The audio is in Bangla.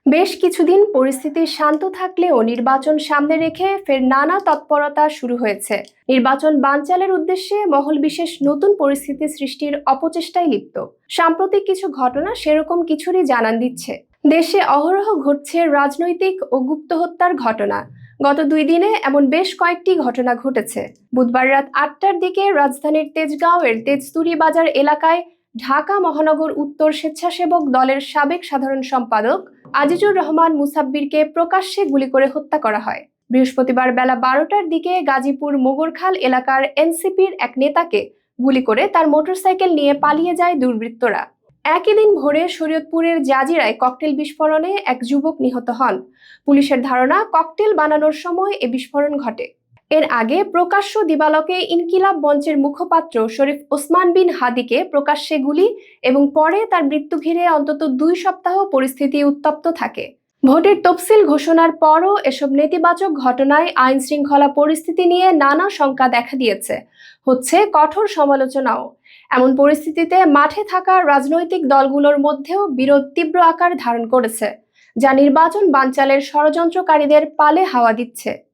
বেশ কিছুদিন পরিস্থিতি শান্ত থাকলেও নির্বাচন সামনে রেখে ফের নানা তৎপরতা শুরু হয়েছে। নির্বাচন বানচালের উদ্দেশ্যে মহল বিশেষ নতুন পরিস্থিতি সৃষ্টির অপচেষ্টায় লিপ্ত। সাম্প্রতিক কিছু ঘটনা সেরকম কিছুরই জানান দিচ্ছে। দেশে অহরহ ঘটছে রাজনৈতিক ও গুপ্ত হত্যার ঘটনা। গত 2 দিনে এমন বেশ কয়েকটি ঘটনা ঘটেছে। বুধবার রাত 8টার দিকে রাজধানীর তেজগাঁওয়ের তেজতুরি বাজার এলাকায় ঢাকা মহানগর উত্তর স্বেচ্ছাসেবক দলের সাবেক সাধারণ সম্পাদক আজিজুর রহমান মুসাব্বিরকে প্রকাশ্যে গুলি করে হত্যা করা হয়। বৃহস্পতিবার বেলা 12টার দিকে গাজীপুর মোগরখাল এলাকার এনসিপির এক নেতাকে গুলি করে তার মোটরসাইকেল নিয়ে পালিয়ে যায় দুর্বৃত্তরা। একই দিন ভোরে শরীয়তপুরের জাজিরায় ককটেল বিস্ফোরণে এক যুবক নিহত হন। পুলিশের ধারণা, ককটেল বানানোর সময় এ বিস্ফোরণ ঘটে। এর আগে প্রকাশ্য দিবালোকে ইনকিলাব মঞ্চের মুখপাত্র শরীফ ওসমান বিন হাদিকে প্রকাশ্যে গুলি এবং পরে তার মৃত্যু ঘিরে অন্তত 2 সপ্তাহ পরিস্থিতি উত্তপ্ত থাকে। ভোটের তফসিল ঘোষণার পরও এসব নেতিবাচক ঘটনায় আইন শৃঙ্খলা পরিস্থিতি নিয়ে নানা শঙ্কা দেখা দিয়েছে। হচ্ছে কঠোর সমালোচনাও। এমন পরিস্থিতিতে মাঠে থাকা রাজনৈতিক দলগুলোর মধ্যেও বিরোধ তীব্র আকার ধারণ করেছে, যা নির্বাচন বানচালের ষড়যন্ত্রকারীদের পালে হাওয়া দিচ্ছে।